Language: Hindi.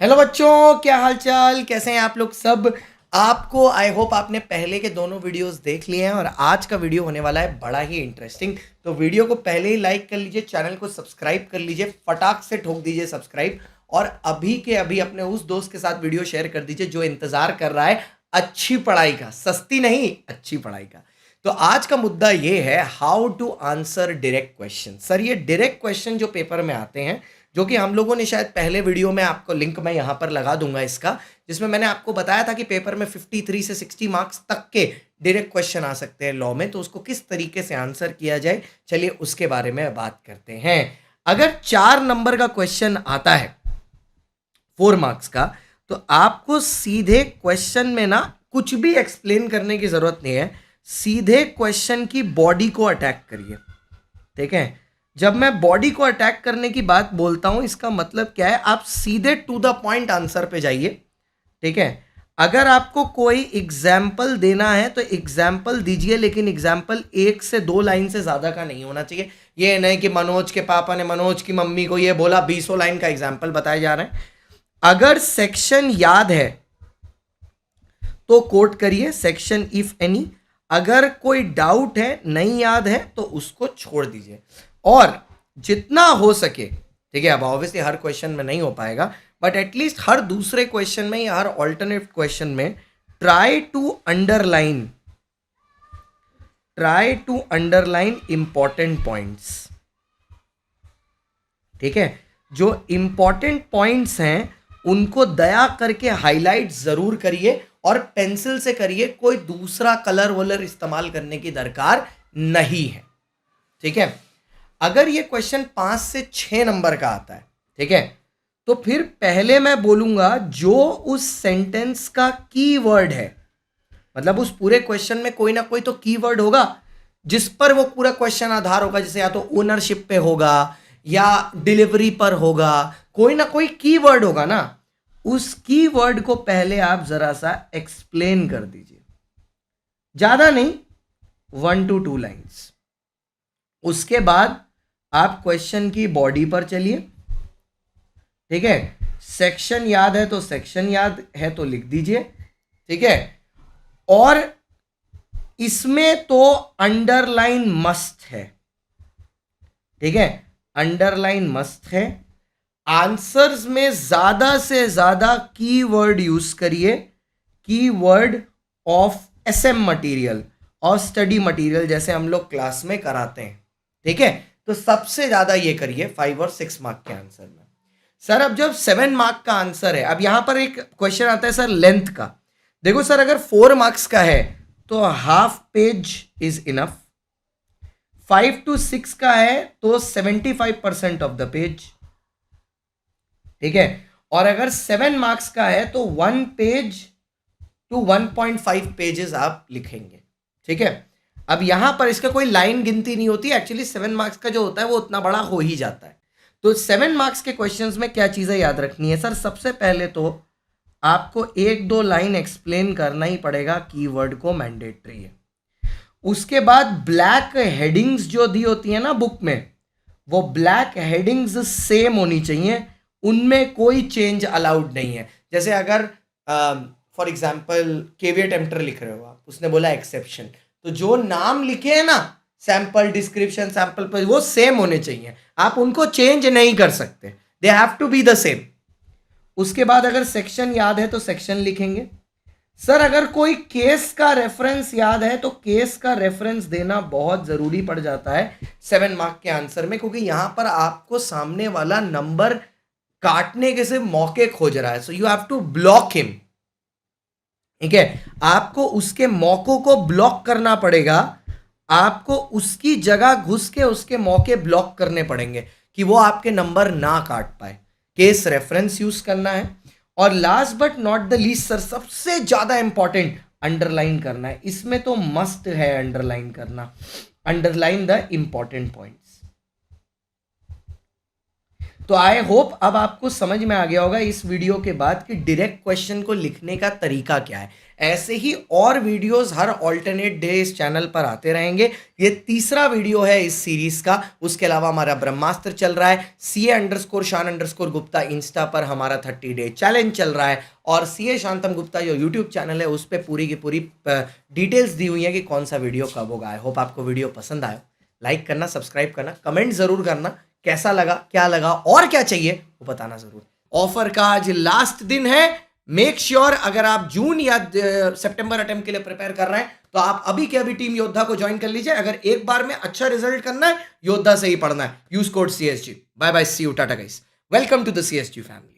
हेलो बच्चों, क्या हाल चाल, कैसे हैं आप लोग सब। आपको आई होप आपने पहले के दोनों वीडियोस देख लिए हैं और आज का वीडियो होने वाला है बड़ा ही इंटरेस्टिंग। तो वीडियो को पहले ही लाइक कर लीजिए, चैनल को सब्सक्राइब कर लीजिए, फटाक से ठोक दीजिए सब्सक्राइब और अभी के अभी अपने उस दोस्त के साथ वीडियो शेयर कर दीजिए जो इंतजार कर रहा है अच्छी पढ़ाई का, सस्ती नहीं अच्छी पढ़ाई का। तो आज का मुद्दा ये है how to answer direct question. Sir ये डायरेक्ट क्वेश्चन जो पेपर में आते हैं, जो कि हम लोगों ने शायद पहले वीडियो में, आपको लिंक मैं यहां पर लगा दूंगा इसका, जिसमें मैंने आपको बताया था कि पेपर में 53 से 60 मार्क्स तक के डायरेक्ट क्वेश्चन आ सकते हैं लॉ में, तो उसको किस तरीके से आंसर किया जाए, चलिए उसके बारे में बात करते हैं। अगर 4 नंबर का क्वेश्चन आता है 4 मार्क्स का, तो आपको सीधे क्वेश्चन में ना कुछ भी एक्सप्लेन करने की जरूरत नहीं है, सीधे क्वेश्चन की बॉडी को अटैक करिए। ठीक है, जब मैं बॉडी को अटैक करने की बात बोलता हूं, इसका मतलब क्या है, आप सीधे टू द पॉइंट आंसर पे जाइए। ठीक है, अगर आपको कोई एग्जाम्पल देना है तो एग्जाम्पल दीजिए, लेकिन एग्जाम्पल 1 से 2 लाइन से ज्यादा का नहीं होना चाहिए। ये नहीं कि मनोज के पापा ने मनोज की मम्मी को ये बोला, 20 लाइन का एग्जाम्पल बताया जा रहा है। अगर सेक्शन याद है तो कोट करिए सेक्शन इफ एनी, अगर कोई डाउट है नहीं याद है तो उसको छोड़ दीजिए। और जितना हो सके, ठीक है, अब ऑब्वियसली हर क्वेश्चन में नहीं हो पाएगा, बट एटलीस्ट हर दूसरे क्वेश्चन में या हर ऑल्टरनेट क्वेश्चन में try to underline important points. ठीक है, जो इंपॉर्टेंट पॉइंट्स हैं उनको दया करके हाईलाइट जरूर करिए और पेंसिल से करिए, कोई दूसरा कलर वलर इस्तेमाल करने की दरकार नहीं है। ठीक है, अगर ये क्वेश्चन 5 से 6 नंबर का आता है, ठीक है, तो फिर पहले मैं बोलूंगा जो उस सेंटेंस का कीवर्ड है, मतलब उस पूरे क्वेश्चन में कोई ना कोई तो कीवर्ड होगा जिस पर वो पूरा क्वेश्चन आधार होगा, जैसे या तो ओनरशिप पे होगा या डिलीवरी पर होगा, कोई ना कोई कीवर्ड होगा ना, उस कीवर्ड को पहले आप जरा सा एक्सप्लेन कर दीजिए, ज्यादा नहीं, 1 to 2 लाइंस। उसके बाद आप क्वेश्चन की बॉडी पर चलिए। ठीक है, सेक्शन याद है तो सेक्शन याद है तो लिख दीजिए। ठीक है, और इसमें तो अंडरलाइन मस्ट है। ठीक है, अंडरलाइन मस्ट है। आंसर्स में ज्यादा से ज्यादा कीवर्ड यूज करिए, कीवर्ड ऑफ एसएम मटेरियल और स्टडी मटेरियल, जैसे हम लोग क्लास में कराते हैं। ठीक है, तो सबसे ज्यादा ये करिए 5 और 6 मार्क के आंसर में। सर अब जब 7 मार्क का आंसर है, अब यहां पर एक क्वेश्चन आता है सर लेंथ का। देखो सर, अगर 4 मार्क्स का है तो half page is enough, 5 to 6 का है तो 75% ऑफ द पेज। ठीक है, और अगर 7 मार्क्स का है तो 1 पेज टू 1.5 पेजेस आप लिखेंगे। ठीक है, अब यहां पर इसका कोई लाइन गिनती नहीं होती, एक्चुअली 7 मार्क्स का जो होता है वो उतना बड़ा हो ही जाता है। तो 7 मार्क्स के क्वेश्चंस में क्या चीजें याद रखनी है सर, सबसे पहले तो आपको 1-2 लाइन एक्सप्लेन करना ही पड़ेगा, कीवर्ड को, मैंडेटरी है। उसके बाद ब्लैक हेडिंग्स जो दी होती है ना बुक में, वो ब्लैक हेडिंग्स सेम होनी चाहिए, उनमें कोई चेंज अलाउड नहीं है। जैसे अगर फॉर एग्जाम्पल केविएट एम्प्टर लिख रहे हो आप, उसने बोला एक्सेप्शन, तो जो नाम लिखे हैं ना, सैंपल डिस्क्रिप्शन सैंपल पर, वो सेम होने चाहिए, आप उनको चेंज नहीं कर सकते, they have to be the same. उसके बाद अगर सेक्शन याद है तो सेक्शन लिखेंगे। सर अगर कोई केस का रेफरेंस याद है तो केस का रेफरेंस देना बहुत जरूरी पड़ जाता है 7 मार्क के आंसर में, क्योंकि यहां पर आपको सामने वाला नंबर काटने के से मौके खोज रहा है, so you have to block him. ठीक है, आपको उसके मौकों को ब्लॉक करना पड़ेगा, आपको उसकी जगह घुस के उसके मौके ब्लॉक करने पड़ेंगे कि वो आपके नंबर ना काट पाए। केस रेफरेंस यूज करना है। और last but not the least sir, सबसे ज्यादा इंपॉर्टेंट, अंडरलाइन करना है। इसमें तो मस्ट है अंडरलाइन करना, अंडरलाइन द इंपॉर्टेंट पॉइंट्स। तो आई होप अब आपको समझ में आ गया होगा इस वीडियो के बाद कि डायरेक्ट क्वेश्चन को लिखने का तरीका क्या है। ऐसे ही और वीडियोस हर ऑल्टरनेट डे इस चैनल पर आते रहेंगे। ये तीसरा वीडियो है इस सीरीज का। उसके अलावा हमारा ब्रह्मास्त्र चल रहा है, CA_शान_गुप्ता इंस्टा पर हमारा 30 डे चैलेंज चल रहा है, और CA शांतम गुप्ता जो यूट्यूब चैनल है उस पर पूरी की पूरी डिटेल्स दी हुई है कि कौन सा वीडियो कब होगा। आई होप आपको वीडियो पसंद आया। लाइक करना, सब्सक्राइब करना, कमेंट जरूर करना कैसा लगा, क्या लगा और क्या चाहिए वो बताना जरूर। ऑफर का आज लास्ट दिन है। मेक श्योर अगर आप जून या सितंबर अटेम्प्ट के लिए प्रिपेयर कर रहे हैं तो आप अभी के अभी टीम योद्धा को ज्वाइन कर लीजिए। अगर एक बार में अच्छा रिजल्ट करना है, योद्धा से ही पढ़ना है। Use code CSG। Bye bye, see you, tata guys, welcome to the CSG family.